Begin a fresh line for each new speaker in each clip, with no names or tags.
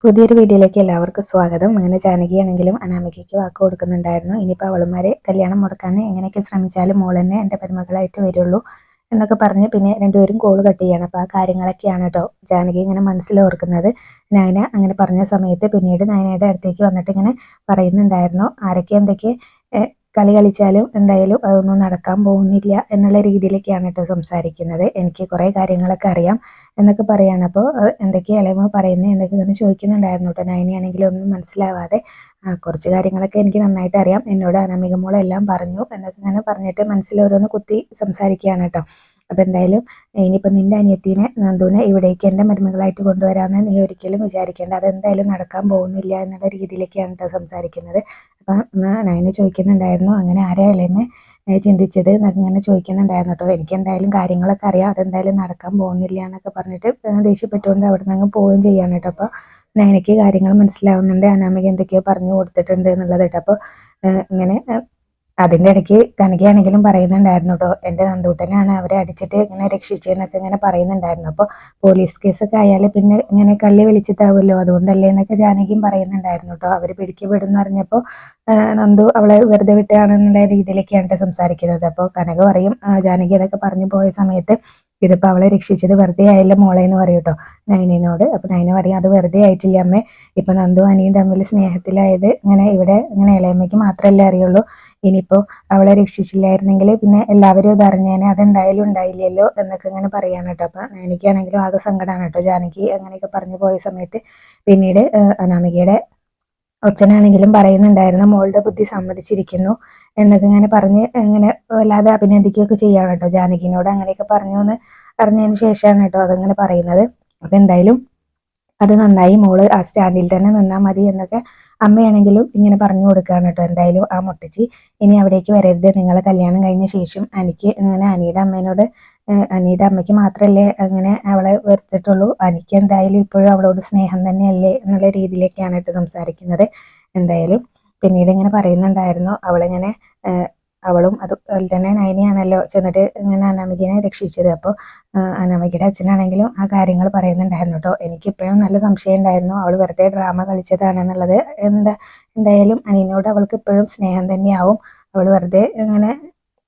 പുതിയൊരു വീഡിയോയിലേക്ക് എല്ലാവർക്കും സ്വാഗതം. അങ്ങനെ ജാനകിയാണെങ്കിലും അനാമികയ്ക്ക് വാക്ക് കൊടുക്കുന്നുണ്ടായിരുന്നു. ഇനിയിപ്പോൾ അവളുമാരെ കല്യാണം മുടക്കാൻ എങ്ങനെയൊക്കെ ശ്രമിച്ചാലും മോൾ തന്നെ എൻ്റെ പെരുമകളായിട്ട് വരുള്ളൂ എന്നൊക്കെ പറഞ്ഞ് പിന്നെ രണ്ടുപേരും കോള് കട്ട് ചെയ്യണം. അപ്പോൾ ആ കാര്യങ്ങളൊക്കെയാണ് കേട്ടോ ജാനകി ഇങ്ങനെ മനസ്സിലോർക്കുന്നത്. നയന അങ്ങനെ പറഞ്ഞ സമയത്ത് പിന്നീട് നയനയുടെ അടുത്തേക്ക് വന്നിട്ട് ഇങ്ങനെ പറയുന്നുണ്ടായിരുന്നു, ആരൊക്കെ എന്തൊക്കെ കളി കളിച്ചാലും എന്തായാലും അതൊന്നും നടക്കാൻ പോകുന്നില്ല എന്നുള്ള രീതിയിലേക്കാണ് കേട്ടോ സംസാരിക്കുന്നത്. എനിക്ക് കുറേ കാര്യങ്ങളൊക്കെ അറിയാം എന്നൊക്കെ പറയാണ്. അപ്പോൾ എന്തൊക്കെയാണ് ഇളയമ പറയുന്നത് എന്നൊക്കെ ഇങ്ങനെ ചോദിക്കുന്നുണ്ടായിരുന്നു കേട്ടോ. നയനിയാണെങ്കിലും ഒന്നും മനസ്സിലാവാതെ കുറച്ച് കാര്യങ്ങളൊക്കെ എനിക്ക് നന്നായിട്ട് അറിയാം, എന്നോട് അനാമിക മോളെ എല്ലാം പറഞ്ഞു എന്നൊക്കെ ഇങ്ങനെ പറഞ്ഞിട്ട് മനസ്സിൽ ഓരോന്ന് കുത്തി സംസാരിക്കുകയാണ് കേട്ടോ. അപ്പം എന്തായാലും ഇനിയിപ്പോൾ നിൻ്റെ അനിയത്തിനെ നന്ദുവിനെ ഇവിടേക്ക് എൻ്റെ മരുമകളായിട്ട് കൊണ്ടുവരാമെന്ന് നീ ഒരിക്കലും വിചാരിക്കേണ്ട, അതെന്തായാലും നടക്കാൻ പോകുന്നില്ല എന്നുള്ള രീതിയിലേക്കാണ് കേട്ടോ സംസാരിക്കുന്നത്. അപ്പം നയനെ ചോദിക്കുന്നുണ്ടായിരുന്നു, അങ്ങനെ ആരാ ഇളയമേ ചിന്തിച്ചത് എന്നൊക്കെ ഇങ്ങനെ ചോദിക്കുന്നുണ്ടായിരുന്നു കേട്ടോ. എനിക്ക് എന്തായാലും കാര്യങ്ങളൊക്കെ അറിയാം, അതെന്തായാലും നടക്കാൻ പോകുന്നില്ല എന്നൊക്കെ പറഞ്ഞിട്ട് ദേഷ്യപ്പെട്ടുകൊണ്ട് അവിടെ നിന്ന് അങ്ങ് പോവുകയും ചെയ്യാണ് കേട്ടോ. അപ്പോൾ എനിക്ക് കാര്യങ്ങൾ മനസ്സിലാവുന്നുണ്ട്, അനാമിക എന്തൊക്കെയോ പറഞ്ഞു കൊടുത്തിട്ടുണ്ട് എന്നുള്ളത് കേട്ടോ. അപ്പോൾ ഇങ്ങനെ അതിൻ്റെ ഇടയ്ക്ക് കനകയാണെങ്കിലും പറയുന്നുണ്ടായിരുന്നു കേട്ടോ, എൻ്റെ നന്ദൂട്ടനാണ് അവരെ അടിച്ചിട്ട് ഇങ്ങനെ രക്ഷിച്ചതെന്നൊക്കെ ഇങ്ങനെ പറയുന്നുണ്ടായിരുന്നു. അപ്പോൾ പോലീസ് കേസൊക്കെ ആയാൽ പിന്നെ ഇങ്ങനെ കള്ളി വിളിച്ചിട്ടാവുമല്ലോ, അതുകൊണ്ടല്ലേ എന്നൊക്കെ ജാനകിയും പറയുന്നുണ്ടായിരുന്നു കേട്ടോ. അവർ പിടിക്കപ്പെടുമെന്ന് അറിഞ്ഞപ്പോൾ നന്ദു അവളെ വെറുതെ വിട്ടാണെന്നുള്ള രീതിയിലേക്കാണ് സംസാരിക്കുന്നത്. അപ്പോൾ കനക പറയും, ജാനകി അതൊക്കെ പറഞ്ഞു പോയ സമയത്ത് ഇതിപ്പോൾ അവളെ രക്ഷിച്ചത് വെറുതെ ആയില്ല മോളെ എന്ന് പറയും കേട്ടോ നൈനയോട്. അപ്പോൾ നൈന പറയും, അത് വെറുതെ ആയിട്ടില്ല അമ്മേ, ഇപ്പം നന്ദു അനിയും തമ്മിൽ സ്നേഹത്തിലായത് ഇങ്ങനെ ഇവിടെ ഇങ്ങനെ ഇളയമ്മയ്ക്ക് മാത്രമല്ലേ അറിയുള്ളൂ. ഇനിയിപ്പോൾ അവളെ രക്ഷിച്ചില്ലായിരുന്നെങ്കിൽ പിന്നെ എല്ലാവരും ഇത് അറിഞ്ഞേനെ, അതെന്തായാലും ഉണ്ടായില്ലല്ലോ എന്നൊക്കെ ഇങ്ങനെ പറയാണ് കേട്ടോ. അപ്പം എനിക്കാണെങ്കിലും ആകെ സങ്കടമാണ് കേട്ടോ ജാനകി അങ്ങനെയൊക്കെ പറഞ്ഞു പോയ സമയത്ത്. പിന്നീട് അനാമികയുടെ അച്ഛനാണെങ്കിലും പറയുന്നുണ്ടായിരുന്നു, മോളുടെ ബുദ്ധി സമ്മതിച്ചിരിക്കുന്നു എന്നൊക്കെ ഇങ്ങനെ പറഞ്ഞ് ഇങ്ങനെ വല്ലാതെ അഭിനന്ദിക്കുകയൊക്കെ ചെയ്യാണ് കേട്ടോ ജാനകിനോട്. അങ്ങനെയൊക്കെ പറഞ്ഞു എന്ന് അറിഞ്ഞതിന് ശേഷമാണ് കേട്ടോ അതങ്ങനെ പറയുന്നത്. അപ്പം എന്തായാലും അത് നന്നായി, മോള് ആ സ്റ്റാൻഡിൽ തന്നെ നിന്നാൽ മതി എന്നൊക്കെ അമ്മയാണെങ്കിലും ഇങ്ങനെ പറഞ്ഞു കൊടുക്കുകയാണ് കേട്ടോ. എന്തായാലും ആ മുത്തച്ഛി ഇനി അവിടേക്ക് വരരുത്, നിങ്ങളെ കല്യാണം കഴിഞ്ഞ ശേഷം എനിക്ക് അങ്ങനെ അനിയുടെ അമ്മേനോട് അനിയുടെ അമ്മയ്ക്ക് മാത്രമല്ലേ അങ്ങനെ അവളെ വെറുത്തിട്ടുള്ളൂ, എനിക്ക് എന്തായാലും ഇപ്പോഴും അവളോട് സ്നേഹം തന്നെയല്ലേ എന്നുള്ള രീതിയിലേക്കാണ് കേട്ടോ സംസാരിക്കുന്നത്. എന്തായാലും പിന്നീട് ഇങ്ങനെ പറയുന്നുണ്ടായിരുന്നു, അവളിങ്ങനെ അവളും അതുപോലെ തന്നെ നയനയാണല്ലോ ചെന്നിട്ട് ഇങ്ങനെ അനാമികനെ രക്ഷിച്ചത്. അപ്പോൾ അനാമികയുടെ അച്ഛനാണെങ്കിലും ആ കാര്യങ്ങൾ പറയുന്നുണ്ടായിരുന്നു കേട്ടോ. എനിക്കിപ്പോഴും നല്ല സംശയം ഉണ്ടായിരുന്നു, അവൾ വെറുതെ ഡ്രാമ കളിച്ചതാണെന്നുള്ളത്. എന്തായാലും അനിയനോട് അവൾക്ക് ഇപ്പോഴും സ്നേഹം തന്നെയാവും, അവൾ വെറുതെ ഇങ്ങനെ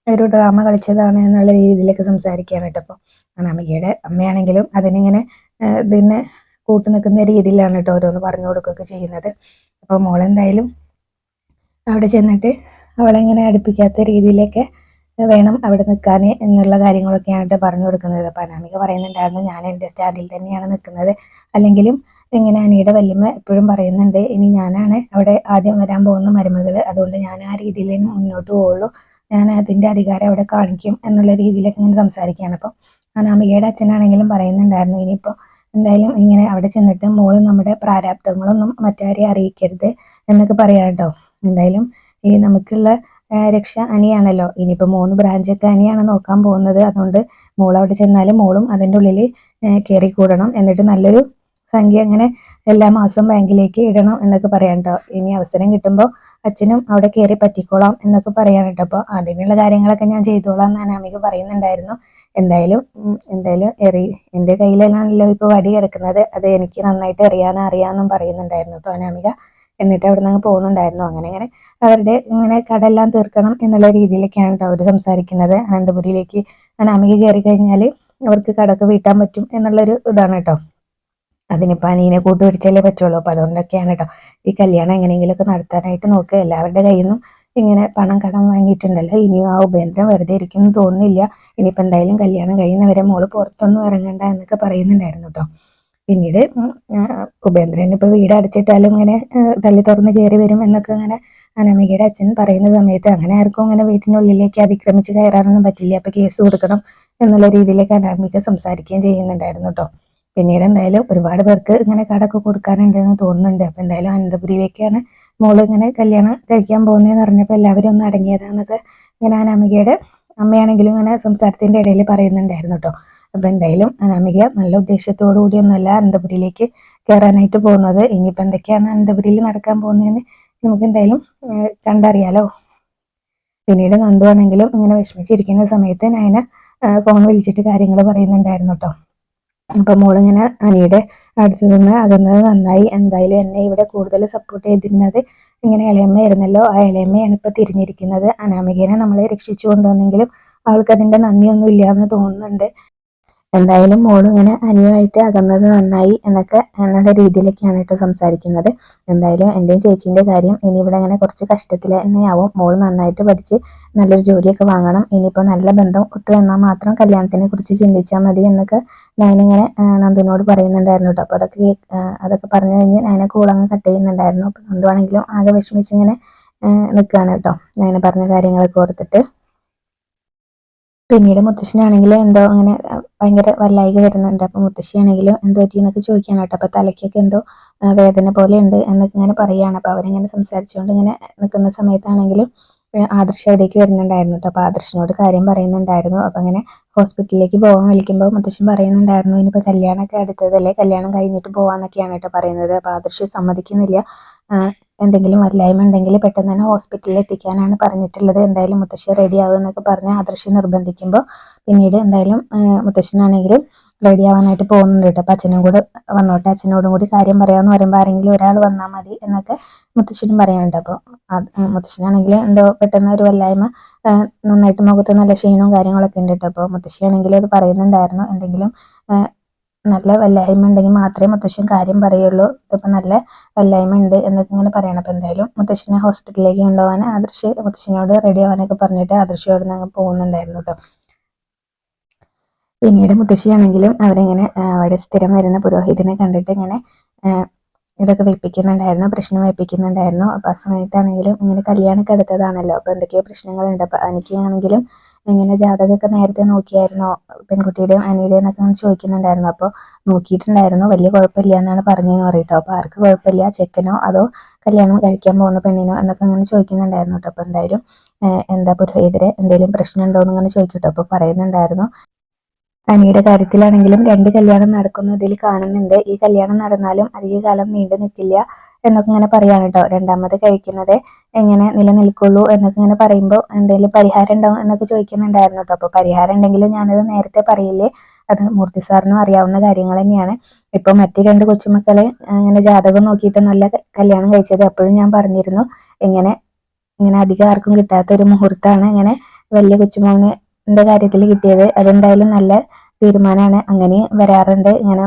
ഒരു ഡ്രാമ കളിച്ചതാണ് എന്നുള്ള രീതിയിലൊക്കെ സംസാരിക്കുകയാണ് കേട്ടോ. അപ്പോൾ അനാമികയുടെ അമ്മയാണെങ്കിലും അതിനിങ്ങനെ ഇതിനെ കൂട്ടു നിൽക്കുന്ന രീതിയിലാണ് കേട്ടോ ഓരോന്ന് പറഞ്ഞു കൊടുക്കുകയൊക്കെ ചെയ്യുന്നത്. അപ്പോൾ മോളെന്തായാലും അവിടെ ചെന്നിട്ട് അവളെങ്ങനെ അടുപ്പിക്കാത്ത രീതിയിലൊക്കെ വേണം അവിടെ നിൽക്കാൻ എന്നുള്ള കാര്യങ്ങളൊക്കെയാണ് പറഞ്ഞു കൊടുക്കുന്നത്. അപ്പോൾ അനാമിക പറയുന്നുണ്ടായിരുന്നു, ഞാൻ എൻ്റെ സ്റ്റാൻഡിൽ തന്നെയാണ് നിൽക്കുന്നത്, അല്ലെങ്കിലും ഇങ്ങനെ അനിയുടെ വല്യമ്മ എപ്പോഴും പറയുന്നുണ്ട് ഇനി ഞാനാണ് അവിടെ ആദ്യം വരാൻ പോകുന്ന മരുമകൾ, അതുകൊണ്ട് ഞാൻ ആ രീതിയിൽ മുന്നോട്ട് പോവുള്ളൂ, ഞാൻ അതിൻ്റെ അധികാരം അവിടെ കാണിക്കും എന്നുള്ള രീതിയിലൊക്കെ ഇങ്ങനെ സംസാരിക്കുകയാണ്. അപ്പോൾ അനാമികയുടെ അച്ഛനാണെങ്കിലും പറയുന്നുണ്ടായിരുന്നു, ഇനിയിപ്പോൾ എന്തായാലും ഇങ്ങനെ അവിടെ ചെന്നിട്ട് മോള് നമ്മുടെ പ്രാരാബ്ദങ്ങളൊന്നും മറ്റാരെയും അറിയിക്കരുത് എന്നൊക്കെ പറയാം കേട്ടോ. എന്തായാലും ഈ നമുക്കുള്ള രക്ഷ അനിയാണല്ലോ, ഇനിയിപ്പോൾ 3 ബ്രാഞ്ചൊക്കെ അനിയാണ് നോക്കാൻ പോകുന്നത്, അതുകൊണ്ട് മോൾ അവിടെ ചെന്നാലും മോളും അതിൻ്റെ ഉള്ളിൽ കയറി കൂടണം, എന്നിട്ട് നല്ലൊരു സംഖ്യ അങ്ങനെ എല്ലാ മാസവും ബാങ്കിലേക്ക് ഇടണം എന്നൊക്കെ പറയാം കേട്ടോ. ഇനി അവസരം കിട്ടുമ്പോൾ അച്ഛനും അവിടെ കയറി പറ്റിക്കോളാം എന്നൊക്കെ പറയാൻ കേട്ടോ. അപ്പോൾ അതിനുള്ള കാര്യങ്ങളൊക്കെ ഞാൻ ചെയ്തോളാം എന്ന് അനാമിക പറയുന്നുണ്ടായിരുന്നു. എന്തായാലും എൻ്റെ കയ്യിലാണല്ലോ ഇപ്പോൾ വടി കിടക്കുന്നത്, അത് എനിക്ക് നന്നായിട്ട് അറിയാമെന്നും പറയുന്നുണ്ടായിരുന്നു കേട്ടോ അനാമിക. എന്നിട്ട് അവിടെ നിന്ന് പോകുന്നുണ്ടായിരുന്നു. അങ്ങനെ അവരുടെ ഇങ്ങനെ കടെല്ലാം തീർക്കണം എന്നുള്ള രീതിയിലൊക്കെയാണ് കേട്ടോ അവർ സംസാരിക്കുന്നത്. അനന്തപുരിയിലേക്ക് അനാമിക കയറി കഴിഞ്ഞാൽ അവർക്ക് കടക്ക് വീട്ടാൻ പറ്റും എന്നുള്ളൊരു ഇതാണ് കേട്ടോ. അതിനിപ്പോൾ അനീനെ കൂട്ടുപിടിച്ചല്ലേ പറ്റുള്ളൂ. അപ്പോൾ അതുകൊണ്ടൊക്കെയാണ് കേട്ടോ ഈ കല്യാണം എങ്ങനെയെങ്കിലുമൊക്കെ നടത്താനായിട്ട് നോക്കുക. എല്ലാവരുടെ കയ്യിൽ നിന്നും ഇങ്ങനെ പണം കടം വാങ്ങിയിട്ടുണ്ടല്ലോ, ഇനിയും ആ ഉപേന്ദ്രം വെറുതെ ഇരിക്കുമെന്ന് തോന്നുന്നില്ല. ഇനിയിപ്പോൾ എന്തായാലും കല്യാണം കഴിയുന്നവരെ മോള് പുറത്തൊന്നും ഇറങ്ങണ്ട എന്നൊക്കെ പറയുന്നുണ്ടായിരുന്നു കേട്ടോ. പിന്നീട് ഉപേന്ദ്രൻ ഇപ്പോൾ വീട് അടച്ചിട്ടാലും ഇങ്ങനെ തള്ളി തുറന്ന് കയറി വരും എന്നൊക്കെ അങ്ങനെ അനാമികയുടെ അച്ഛൻ പറയുന്ന സമയത്ത് അങ്ങനെ ആർക്കും അങ്ങനെ വീട്ടിനുള്ളിലേക്ക് അതിക്രമിച്ച് കയറാനൊന്നും പറ്റില്ല, അപ്പോൾ കേസ് കൊടുക്കണം എന്നുള്ള രീതിയിലേക്ക് അനാമിക സംസാരിക്കുകയും ചെയ്യുന്നുണ്ടായിരുന്നു കേട്ടോ. പിന്നീട് എന്തായാലും ഒരുപാട് പേർക്ക് ഇങ്ങനെ കടക്ക് കൊടുക്കാനുണ്ടെന്ന് തോന്നുന്നുണ്ട്. അപ്പോൾ എന്തായാലും അനന്തപുരിയിലേക്കാണ് മോള് ഇങ്ങനെ കല്യാണം കഴിക്കാൻ പോകുന്നതെന്ന് അറിഞ്ഞപ്പോൾ എല്ലാവരും ഒന്ന് അടങ്ങിയതാന്നൊക്കെ ഇങ്ങനെ അനാമികയുടെ അമ്മയാണെങ്കിലും ഇങ്ങനെ സംസാരത്തിൻ്റെ ഇടയിൽ പറയുന്നുണ്ടായിരുന്നു കേട്ടോ. അപ്പോൾ എന്തായാലും അനാമിക നല്ല ഉദ്ദേശത്തോടു കൂടിയൊന്നുമല്ല അനന്തപുരിയിലേക്ക് കയറാനായിട്ട് പോകുന്നത്. ഇനിയിപ്പോൾ എന്തൊക്കെയാണ് അനന്തപുരിയിൽ നടക്കാൻ പോകുന്നതെന്ന് നമുക്ക് എന്തായാലും കണ്ടറിയാലോ. പിന്നീട് നന്ദു ആണെങ്കിലും ഇങ്ങനെ വിഷമിച്ചിരിക്കുന്ന സമയത്ത് നയന ഫോൺ വിളിച്ചിട്ട് കാര്യങ്ങൾ പറയുന്നുണ്ടായിരുന്നു കേട്ടോ. അപ്പൊ മോളിങ്ങനെ അനിയുടെ അടുത്ത് നിന്ന് അകന്നത് നന്നായി. എന്തായാലും എന്നെ ഇവിടെ കൂടുതൽ സപ്പോർട്ട് ചെയ്തിരുന്നത് ഇങ്ങനെ ഇളയമ്മയായിരുന്നല്ലോ, ആ ഇളയമ്മയാണ് ഇപ്പൊ തിരിഞ്ഞിരിക്കുന്നത്. അനാമികനെ നമ്മളെ രക്ഷിച്ചു കൊണ്ടുവന്നെങ്കിലും അവൾക്ക് അതിന്റെ നന്ദിയൊന്നും ഇല്ലാന്ന് തോന്നുന്നുണ്ട്. എന്തായാലും മോള് ഇങ്ങനെ അനിയുമായിട്ട് അകന്നത് നന്നായി എന്നൊക്കെ എന്നുള്ള രീതിയിലൊക്കെയാണ് കേട്ടോ സംസാരിക്കുന്നത്. എന്തായാലും എന്റെയും ചേച്ചീന്റെ കാര്യം ഇനി ഇവിടെ അങ്ങനെ കുറച്ച് കഷ്ടത്തിൽ തന്നെയാവും. മോള് നന്നായിട്ട് പഠിച്ച് നല്ലൊരു ജോലിയൊക്കെ വാങ്ങണം. ഇനിയിപ്പോൾ നല്ല ബന്ധം ഒത്തു വന്നാൽ മാത്രം കല്യാണത്തിനെ കുറിച്ച് ചിന്തിച്ചാൽ മതി എന്നൊക്കെ ഞാനിങ്ങനെ നന്ദുവിനോട് പറയുന്നുണ്ടായിരുന്നു കേട്ടോ. അപ്പോൾ അതൊക്കെ പറഞ്ഞു കഴിഞ്ഞ് അതിനെ കൂളങ്ങ് കട്ട് ചെയ്യുന്നുണ്ടായിരുന്നു. അപ്പോൾ നന്ദു ആണെങ്കിലും ആകെ വിഷമിച്ച് ഇങ്ങനെ നിൽക്കുകയാണ് കേട്ടോ, ഞാൻ പറഞ്ഞ കാര്യങ്ങളൊക്കെ ഓർത്തിട്ട്. പിന്നീട് മുത്തശ്ശനാണെങ്കിൽ എന്തോ അങ്ങനെ ഭയങ്കര വല്ലായിക വരുന്നുണ്ട്. അപ്പൊ മുത്തശ്ശിയാണെങ്കിലും എന്തോ പറ്റിയെന്നൊക്കെ ചോദിക്കാണ് കേട്ടോ. അപ്പൊ തലയ്ക്കൊക്കെ എന്തോ വേദന പോലെ ഉണ്ട് എന്നൊക്കെ ഇങ്ങനെ പറയുകയാണ്. അപ്പൊ അവരിങ്ങനെ സംസാരിച്ചുകൊണ്ട് ഇങ്ങനെ നിൽക്കുന്ന സമയത്താണെങ്കിലും ആദർശ് അവിടേക്ക് വരുന്നുണ്ടായിരുന്നു കേട്ടോ. അപ്പൊ ആദർശിനോട് കാര്യം പറയുന്നുണ്ടായിരുന്നു. അപ്പൊ അങ്ങനെ ഹോസ്പിറ്റലിലേക്ക് പോകാൻ വിളിക്കുമ്പോൾ മുത്തശ്ശൻ പറയുന്നുണ്ടായിരുന്നു, ഇനിയിപ്പോ കല്യാണമൊക്കെ അടുത്തതല്ലേ, കല്യാണം കഴിഞ്ഞിട്ട് പോവാന്നൊക്കെയാണ് കേട്ടോ പറയുന്നത്. അപ്പൊ ആദർശ് സമ്മതിക്കുന്നില്ല. എന്തെങ്കിലും വല്ലായ്മ ഉണ്ടെങ്കിൽ പെട്ടെന്ന് തന്നെ ഹോസ്പിറ്റലിൽ എത്തിക്കാനാണ് പറഞ്ഞിട്ടുള്ളത്. എന്തായാലും മുത്തശ്ശി റെഡി ആവും എന്നൊക്കെ പറഞ്ഞ് ആദർശ് നിർബന്ധിക്കുമ്പോൾ പിന്നീട് എന്തായാലും മുത്തശ്ശനാണെങ്കിലും റെഡി ആവാനായിട്ട് പോകുന്നുണ്ട് കേട്ടോ. അപ്പം അച്ഛനും കൂടെ വന്നോട്ടെ, അച്ഛനോടും കൂടി കാര്യം പറയാമെന്ന് പറയുമ്പോൾ ആരെങ്കിലും ഒരാൾ വന്നാൽ മതി എന്നൊക്കെ മുത്തശ്ശനും പറയുന്നുണ്ട്. അപ്പോൾ മുത്തശ്ശനാണെങ്കിൽ എന്തോ പെട്ടെന്ന് ഒരു വല്ലായ്മ, നന്നായിട്ട് മുഖത്ത് നല്ല ക്ഷീണവും കാര്യങ്ങളൊക്കെ ഉണ്ട് കേട്ടോ. അപ്പോൾ മുത്തശ്ശിയാണെങ്കിൽ അത് പറയുന്നുണ്ടായിരുന്നു, എന്തെങ്കിലും നല്ല വല്ലായ്മ ഉണ്ടെങ്കിൽ മാത്രമേ മുത്തശ്ശൻ കാര്യം പറയുള്ളൂ, ഇതിപ്പോൾ നല്ല വല്ലായ്മ ഉണ്ട് എന്നൊക്കെ ഇങ്ങനെ പറയണം. അപ്പോൾ എന്തായാലും മുത്തശ്ശനെ ഹോസ്പിറ്റലിലേക്ക് കൊണ്ടുപോകാൻ ആദർശ് മുത്തശ്ശനോട് റെഡി ആവാനൊക്കെ പറഞ്ഞിട്ട് ആദർശ് അവിടെ നിന്ന് അങ്ങ് പോകുന്നുണ്ടായിരുന്നു കേട്ടോ. പിന്നീട് മുത്തശ്ശിയാണെങ്കിലും അവരിങ്ങനെ അവിടെ സ്ഥിരം വരുന്ന പുരോഹിതനെ കണ്ടിട്ട് ഇങ്ങനെ ഇതൊക്കെ വെപ്പിക്കുന്നുണ്ടായിരുന്നു, പ്രശ്നം വെപ്പിക്കുന്നുണ്ടായിരുന്നു. അപ്പോൾ ആ സമയത്താണെങ്കിലും ഇങ്ങനെ കല്യാണമൊക്കെ അടുത്തതാണല്ലോ, അപ്പോൾ എന്തൊക്കെയോ പ്രശ്നങ്ങളുണ്ട്. അപ്പോൾ എനിക്കാണെങ്കിലും ഇങ്ങനെ ജാതകമൊക്കെ നേരത്തെ നോക്കിയായിരുന്നോ പെൺകുട്ടിയുടെയും അനിയുടെയും എന്നൊക്കെ അങ്ങനെ ചോദിക്കുന്നുണ്ടായിരുന്നു. അപ്പോൾ നോക്കിയിട്ടുണ്ടായിരുന്നു, വലിയ കുഴപ്പമില്ല എന്നാണ് പറഞ്ഞതെന്ന് പറയട്ടോ. അപ്പോൾ ആർക്ക് കുഴപ്പമില്ല, ചെക്കനോ അതോ കല്യാണം കഴിക്കാൻ പോകുന്ന പെണ്ണിനോ എന്നൊക്കെ അങ്ങനെ ചോദിക്കുന്നുണ്ടായിരുന്നു കേട്ടോ. അപ്പോൾ എന്തായാലും എന്താ പുരോഹിതരെ എന്തെങ്കിലും പ്രശ്നം ഉണ്ടോ എന്ന് ഇങ്ങനെ ചോദിക്കട്ടോ. അപ്പോൾ പറയുന്നുണ്ടായിരുന്നു, അനിയുടെ കാര്യത്തിലാണെങ്കിലും രണ്ട് കല്യാണം നടക്കുന്നതിൽ കാണുന്നുണ്ട്. ഈ കല്യാണം നടന്നാലും അധികകാലം നീണ്ടു നിൽക്കില്ല എന്നൊക്കെ ഇങ്ങനെ പറയാണ് കേട്ടോ. രണ്ടാമത് കഴിക്കുന്നത് എങ്ങനെ നിലനിൽക്കുള്ളൂ എന്നൊക്കെ ഇങ്ങനെ പറയുമ്പോൾ എന്തെങ്കിലും പരിഹാരം ഉണ്ടാവും എന്നൊക്കെ ചോദിക്കുന്നുണ്ടായിരുന്നു കേട്ടോ. അപ്പോൾ പരിഹാരം ഉണ്ടെങ്കിലും ഞാനത് നേരത്തെ പറയില്ലേ, അത് മൂർത്തി സാറിനും അറിയാവുന്ന കാര്യങ്ങൾ തന്നെയാണ്. ഇപ്പൊ മറ്റു രണ്ട് കൊച്ചുമക്കളെ അങ്ങനെ ജാതകം നോക്കിയിട്ട് നല്ല കല്യാണം കഴിച്ചത് അപ്പോഴും ഞാൻ പറഞ്ഞിരുന്നു, ഇങ്ങനെ ഇങ്ങനെ അധികം ആർക്കും കിട്ടാത്ത ഒരു മുഹൂർത്തമാണ് ഇങ്ങനെ വലിയ കൊച്ചുമോന്റെ കാര്യത്തിൽ കിട്ടിയത്. അതെന്തായാലും നല്ല തീരുമാനമാണ്. അങ്ങനെ വരാറുണ്ട്, ഇങ്ങനെ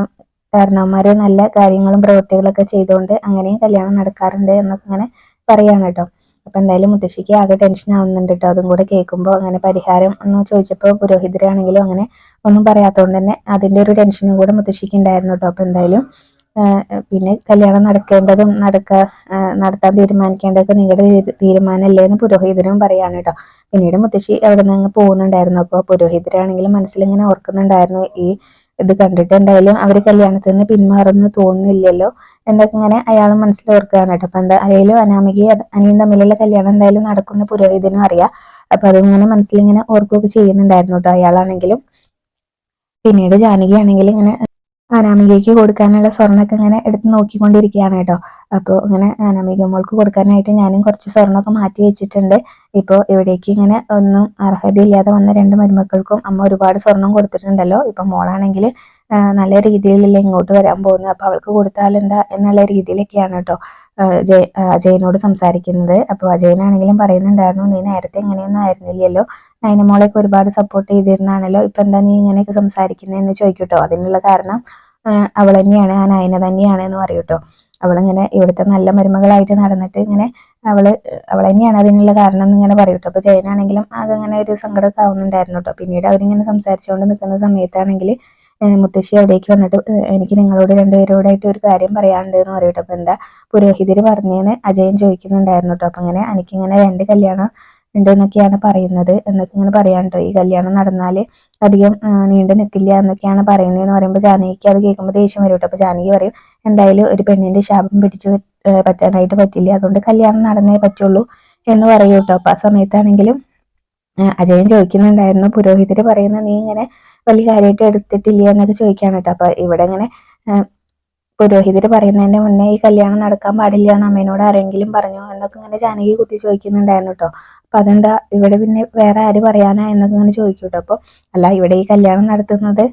കാരണവന്മാര് നല്ല കാര്യങ്ങളും പ്രവൃത്തികളൊക്കെ ചെയ്തുകൊണ്ട് അങ്ങനെയും കല്യാണം നടക്കാറുണ്ട് എന്നൊക്കെ ഇങ്ങനെ പറയാണ് കേട്ടോ. അപ്പൊ എന്തായാലും മുത്തശ്ശിക്ക് ആകെ ടെൻഷൻ ആവുന്നുണ്ട് കേട്ടോ. അതും കൂടെ കേൾക്കുമ്പോൾ അങ്ങനെ പരിഹാരം എന്ന് ചോദിച്ചപ്പോൾ പുരോഹിതരാണെങ്കിലും അങ്ങനെ ഒന്നും പറയാത്തതുകൊണ്ട് തന്നെ അതിന്റെ ഒരു ടെൻഷനും കൂടെ മുത്തശ്ശിക്ക് ഉണ്ടായിരുന്നു കേട്ടോ. അപ്പൊ എന്തായാലും പിന്നെ കല്യാണം നടക്കേണ്ടതും നടത്താൻ തീരുമാനിക്കേണ്ടതൊക്കെ നിങ്ങളുടെ തീരുമാനമല്ലേ എന്ന് പുരോഹിതനും പറയാണ് കേട്ടോ. പിന്നീട് മുത്തശ്ശി അവിടെ നിന്ന് പോകുന്നുണ്ടായിരുന്നു. അപ്പോൾ പുരോഹിതരാണെങ്കിലും മനസ്സിലിങ്ങനെ ഓർക്കുന്നുണ്ടായിരുന്നു, ഈ ഇത് കണ്ടിട്ട് എന്തായാലും അവർ കല്യാണത്തിൽ നിന്ന് പിന്മാറുന്നു തോന്നുന്നില്ലല്ലോ എന്നൊക്കെ ഇങ്ങനെ അയാളും മനസ്സിൽ ഓർക്കുകയാണ് കേട്ടോ. അപ്പൊ എന്തായാലും അനാമികയും അനിയും തമ്മിലുള്ള കല്യാണം എന്തായാലും നടക്കുന്ന പുരോഹിതനും അറിയാം. അപ്പൊ അതിങ്ങനെ മനസ്സിലിങ്ങനെ ഓർക്കുകയൊക്കെ ചെയ്യുന്നുണ്ടായിരുന്നു കേട്ടോ അയാളാണെങ്കിലും. പിന്നീട് ജാനകി ആണെങ്കിലും ഇങ്ങനെ അനാമികയ്ക്ക് കൊടുക്കാനുള്ള സ്വർണ്ണമൊക്കെ ഇങ്ങനെ എടുത്ത് നോക്കിക്കൊണ്ടിരിക്കുകയാണ് കേട്ടോ. അപ്പോൾ ഇങ്ങനെ അനാമിക മോൾക്ക് കൊടുക്കാനായിട്ട് ഞാനും കുറച്ച് സ്വർണ്ണമൊക്കെ മാറ്റി വെച്ചിട്ടുണ്ട്. ഇപ്പോൾ ഇവിടേക്ക് ഇങ്ങനെ ഒന്നും അർഹതയില്ലാതെ വന്ന രണ്ട് മരുമക്കൾക്കും അമ്മ ഒരുപാട് സ്വർണം കൊടുത്തിട്ടുണ്ടല്ലോ. ഇപ്പൊ മോളാണെങ്കിൽ നല്ല രീതിയിലല്ലേ ഇങ്ങോട്ട് വരാൻ പോകുന്നത്, അപ്പൊ അവൾക്ക് കൊടുത്താൽ എന്താ എന്നുള്ള രീതിയിലൊക്കെയാണ് കേട്ടോ അജയനോട് സംസാരിക്കുന്നത്. അപ്പോൾ അജയനാണെങ്കിലും പറയുന്നുണ്ടായിരുന്നു, നീ നേരത്തെ ഇങ്ങനെയൊന്നും ആയിരുന്നില്ലല്ലോ, നൈനമോളെയൊക്കെ ഒരുപാട് സപ്പോർട്ട് ചെയ്തിരുന്നാണല്ലോ, ഇപ്പൊ എന്താ നീ ഇങ്ങനെയൊക്കെ സംസാരിക്കുന്നതെന്ന് ചോദിക്കട്ടോ. അതിനുള്ള കാരണം അവൾ തന്നെയാണ്, ആ നയന തന്നെയാണ് എന്ന് പറയൂട്ടോ. അവളിങ്ങനെ ഇവിടുത്തെ നല്ല മരുമകളായിട്ട് നടന്നിട്ട് ഇങ്ങനെ അവൾ തന്നെയാണ് അതിനുള്ള കാരണം എന്ന് ഇങ്ങനെ പറയൂട്ടോ. അപ്പൊ ജയനാണെങ്കിലും ആകെ അങ്ങനെ ഒരു സങ്കടമൊക്കെ ആവുന്നുണ്ടായിരുന്നു കേട്ടോ. പിന്നീട് അവരിങ്ങനെ സംസാരിച്ചുകൊണ്ട് നിൽക്കുന്ന സമയത്താണെങ്കിൽ മുത്തശ്ശി അവിടേക്ക് വന്നിട്ട് എനിക്ക് നിങ്ങളോട് രണ്ടുപേരോടായിട്ട് ഒരു കാര്യം പറയാനുണ്ട് എന്ന് പറയൂട്ടോ. അപ്പൊ എന്താ പുരോഹിതര് പറഞ്ഞതെന്ന് അജയൻ ചോദിക്കുന്നുണ്ടായിരുന്നു കേട്ടോ. അപ്പൊ അങ്ങനെ എനിക്കിങ്ങനെ രണ്ട് കല്യാണം ഉണ്ട് എന്നൊക്കെയാണ് പറയുന്നത് എന്നൊക്കെ ഇങ്ങനെ പറയാൻ കേട്ടോ. ഈ കല്യാണം നടന്നാല് അധികം നീണ്ടു നിൽക്കില്ല എന്നൊക്കെയാണ് പറയുന്നതെന്ന് പറയുമ്പോൾ ജാനകിക്ക് അത് കേൾക്കുമ്പോൾ ദേഷ്യം വരും കേട്ടോ. അപ്പൊ ജാനകി പറയും, എന്തായാലും ഒരു പെണ്ണിന്റെ ശാപം പിടിച്ചു പറ്റാനായിട്ട് പറ്റില്ല, അതുകൊണ്ട് കല്യാണം നടന്നേ പറ്റുള്ളൂ എന്ന് പറയൂ കേട്ടോ. അപ്പൊ ആ സമയത്താണെങ്കിലും അജയൻ ചോദിക്കുന്നുണ്ടായിരുന്നു, പുരോഹിതര് പറയുന്ന നീ ഇങ്ങനെ വലിയ കാര്യമായിട്ട് എടുത്തിട്ടില്ല എന്നൊക്കെ ചോദിക്കാണ് കേട്ടോ. അപ്പൊ ഇവിടെ ഇങ്ങനെ പുരോഹിതർ പറയുന്നതിന്റെ മുന്നേ ഈ കല്യാണം നടക്കാൻ പാടില്ല എന്ന് അമ്മേനോട് ആരെങ്കിലും പറഞ്ഞോ എന്നൊക്കെ ഇങ്ങനെ ജാനകി കുത്തി ചോദിക്കുന്നുണ്ടായിരുന്നു കേട്ടോ. അപ്പൊ അതെന്താ ഇവിടെ പിന്നെ വേറെ ആര് പറയാനാ എന്നൊക്കെ ഇങ്ങനെ ചോദിക്കും കേട്ടോ. അപ്പൊ അല്ല, ഇവിടെ ഈ കല്യാണം നടത്തുന്നത്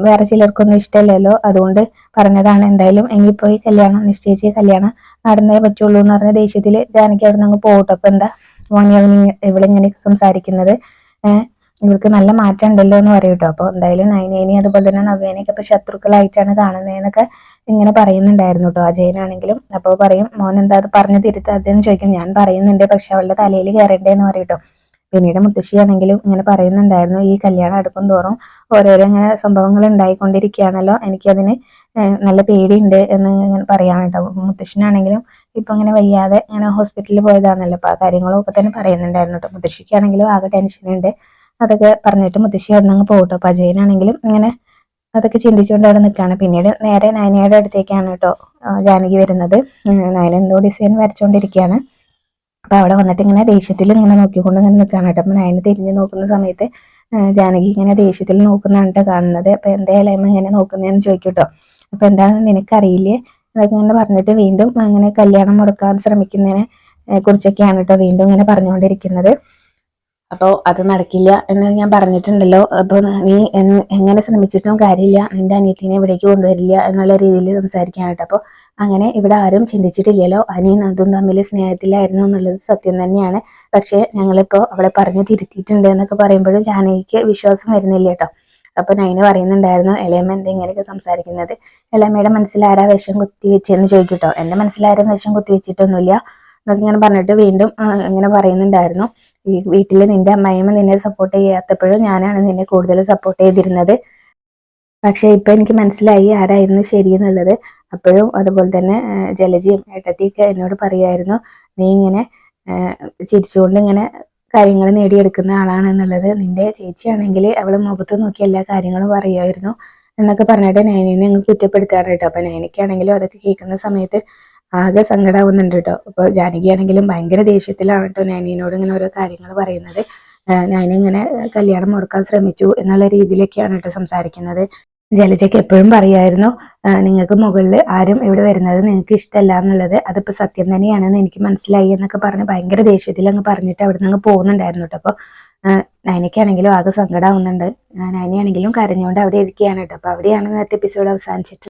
വേറെ ചിലർക്കൊന്നും ഇഷ്ടമല്ലല്ലോ, അതുകൊണ്ട് പറഞ്ഞതാണ്. എന്തായാലും ഇനിയിപ്പോ ഈ കല്യാണം നിശ്ചയിച്ച് ഈ കല്യാണം നടന്നേ പറ്റുള്ളൂ എന്ന് പറഞ്ഞ ദേഷ്യത്തില് ജാനകി അവിടെ നിന്ന് അങ്ങ് പോകട്ടോ. അപ്പൊ എന്താ മോനെ ഇവിടെ ഇങ്ങനെയൊക്കെ സംസാരിക്കുന്നത്, ഇവർക്ക് നല്ല മാറ്റം ഉണ്ടല്ലോ എന്ന് പറയും കേട്ടോ. അപ്പൊ എന്തായാലും നയനേനെയും അതുപോലെ തന്നെ നവ്യേനെയൊക്കെ ഇപ്പൊ ശത്രുക്കളായിട്ടാണ് കാണുന്നതെന്നൊക്കെ ഇങ്ങനെ പറയുന്നുണ്ടായിരുന്നു കേട്ടോ അജയനാണെങ്കിലും. അപ്പോൾ പറയും, മോൻ എന്താ അത് പറഞ്ഞു തിരുത്താതെന്ന് ചോദിക്കും. ഞാൻ പറയുന്നുണ്ട്, പക്ഷെ അവളുടെ തലയിൽ കയറണ്ടേന്ന് പറയും കേട്ടോ. പിന്നീട് മുത്തശ്ശിയാണെങ്കിലും ഇങ്ങനെ പറയുന്നുണ്ടായിരുന്നു, ഈ കല്യാണം അടുക്കും തോറും ഓരോരോ ഇങ്ങനെ സംഭവങ്ങൾ ഉണ്ടായിക്കൊണ്ടിരിക്കുകയാണല്ലോ, എനിക്കതിന് നല്ല പേടിയുണ്ട് എന്ന് ഇങ്ങനെ പറയാണ് കേട്ടോ. മുത്തശ്ശനാണെങ്കിലും ഇപ്പൊ ഇങ്ങനെ വയ്യാതെ ഇങ്ങനെ ഹോസ്പിറ്റലിൽ പോയതാണല്ലോ, അപ്പൊ ആ കാര്യങ്ങളൊക്കെ തന്നെ പറയുന്നുണ്ടായിരുന്നു കേട്ടോ. മുത്തശ്ശിക്കാണെങ്കിലും ആകെ ടെൻഷനുണ്ട്. അതൊക്കെ പറഞ്ഞിട്ട് മുത്തശ്ശി അവിടെ നിന്ന് പോകട്ടോ. അപ്പൊ അജയനാണെങ്കിലും ഇങ്ങനെ അതൊക്കെ ചിന്തിച്ചുകൊണ്ട് അവിടെ നിൽക്കുകയാണ്. പിന്നീട് നേരെ നയനയുടെ അടുത്തേക്കാണ് കേട്ടോ ജാനകി വരുന്നത്. നയന എന്തോ ഡിസൈൻ വരച്ചുകൊണ്ടിരിക്കുകയാണ്. അപ്പൊ അവിടെ വന്നിട്ട് ഇങ്ങനെ ദേഷ്യത്തിൽ ഇങ്ങനെ നോക്കിക്കൊണ്ട് ഇങ്ങനെ നിൽക്കുകയാണ് കേട്ടോ. അപ്പൊ നയന തിരിഞ്ഞു നോക്കുന്ന സമയത്ത് ജാനകി ഇങ്ങനെ ദേഷ്യത്തിൽ നോക്കുന്നതാണ് കാണുന്നത്. അപ്പൊ എന്താ ഇളയമ്മ ഇങ്ങനെ നോക്കുന്നതെന്ന് ചോദിക്കും കേട്ടോ. അപ്പൊ എന്താണെന്ന് നിനക്കറിയില്ലേ എന്നൊക്കെ ഇങ്ങനെ പറഞ്ഞിട്ട് വീണ്ടും അങ്ങനെ കല്യാണം മുടക്കാൻ ശ്രമിക്കുന്നതിനെ കുറിച്ചൊക്കെയാണ് കേട്ടോ വീണ്ടും ഇങ്ങനെ പറഞ്ഞുകൊണ്ടിരിക്കുന്നത്. അപ്പോൾ അത് നടക്കില്ല എന്ന് ഞാൻ പറഞ്ഞിട്ടുണ്ടല്ലോ, അപ്പോൾ നീ എങ്ങനെ ശ്രമിച്ചിട്ടും കാര്യമില്ല, നിന്റെ അനിയത്തിനെ ഇവിടേക്ക് കൊണ്ടുവരില്ല എന്നുള്ള രീതിയിൽ സംസാരിക്കാൻ കേട്ടോ. അപ്പോൾ അങ്ങനെ ഇവിടെ ആരും ചിന്തിച്ചിട്ടില്ലല്ലോ അനിയും അതും തമ്മിൽ സ്നേഹത്തിലായിരുന്നു എന്നുള്ളത് സത്യം തന്നെയാണ്. പക്ഷേ ഞങ്ങളിപ്പോൾ അവളെ പറഞ്ഞ് തിരുത്തിയിട്ടുണ്ട് എന്നൊക്കെ പറയുമ്പോഴും ജാനകിക്ക് വിശ്വാസം വരുന്നില്ല കേട്ടോ. അപ്പൊ നൈന പറയുന്നുണ്ടായിരുന്നു, ഇളയമ്മ എന്താ ഇങ്ങനെയൊക്കെ സംസാരിക്കുന്നത്, ഇളയമ്മയുടെ മനസ്സിൽ ആരാ വിഷം കുത്തി വെച്ചെന്ന് ചോദിക്കട്ടോ. എന്റെ മനസ്സിലാരും വിഷം കുത്തി വെച്ചിട്ടൊന്നുമില്ല എന്നൊക്കെ ഇങ്ങനെ പറഞ്ഞിട്ട് വീണ്ടും ഇങ്ങനെ പറയുന്നുണ്ടായിരുന്നു. ഈ വീട്ടിൽ നിന്റെ അമ്മായിയമ്മ നിന്നെ സപ്പോർട്ട് ചെയ്യാത്തപ്പോഴും ഞാനാണ് നിന്നെ കൂടുതൽ സപ്പോർട്ട് ചെയ്തിരുന്നത്. പക്ഷെ ഇപ്പൊ എനിക്ക് മനസ്സിലായി ആരായിരുന്നു ശരിയെന്നുള്ളത്. അപ്പോഴും അതുപോലെ തന്നെ ജലജയും ഏട്ടത്തിയൊക്കെ എന്നോട് പറയുമായിരുന്നു, നീ ഇങ്ങനെ ചിരിച്ചുകൊണ്ട് ഇങ്ങനെ കാര്യങ്ങൾ നേടിയെടുക്കുന്ന ആളാണെന്നുള്ളത്. നിന്റെ ചേച്ചിയാണെങ്കിൽ അവള് മുഖത്ത് നോക്കി എല്ലാ കാര്യങ്ങളും പറയുമായിരുന്നു എന്നൊക്കെ പറഞ്ഞിട്ട് നയനെ അങ്ങ് കുറ്റപ്പെടുത്താണ് കേട്ടോ. അപ്പൊ നയനയ്ക്കാണെങ്കിലും അതൊക്കെ കേൾക്കുന്ന സമയത്ത് ആകെ സങ്കടാവുന്നുണ്ട് കേട്ടോ. അപ്പൊ ജാനകിയാണെങ്കിലും ഭയങ്കര ദേഷ്യത്തിലാണ് കേട്ടോ നയനിനോട് ഇങ്ങനെ ഓരോ കാര്യങ്ങൾ പറയുന്നത്. ഞാനിങ്ങനെ കല്യാണം മുടക്കാൻ ശ്രമിച്ചു എന്നുള്ള രീതിയിലൊക്കെയാണ് കേട്ടോ സംസാരിക്കുന്നത്. ജലജയ്ക്ക് എപ്പോഴും പറയായിരുന്നു, നിങ്ങൾക്ക് മുകളിൽ ആരും ഇവിടെ വരുന്നത് നിങ്ങൾക്ക് ഇഷ്ടമല്ല എന്നുള്ളത്. അതിപ്പോ സത്യം തന്നെയാണെന്ന് എനിക്ക് മനസ്സിലായി എന്നൊക്കെ പറഞ്ഞ് ഭയങ്കര ദേഷ്യത്തിൽ അങ്ങ് പറഞ്ഞിട്ട് അവിടെ നിന്ന് അങ്ങ് പോകുന്നുണ്ടായിരുന്നു കേട്ടോ. അപ്പൊ നയനയ്ക്കാണെങ്കിലും ആകെ സങ്കടമാവുന്നുണ്ട്. നയനയാണെങ്കിലും കരഞ്ഞുകൊണ്ട് അവിടെ ഇരിക്കുകയാണ് കേട്ടോ. അപ്പൊ അവിടെയാണ് നേരത്തെ എപ്പിസോഡ് അവസാനിച്ചിട്ട്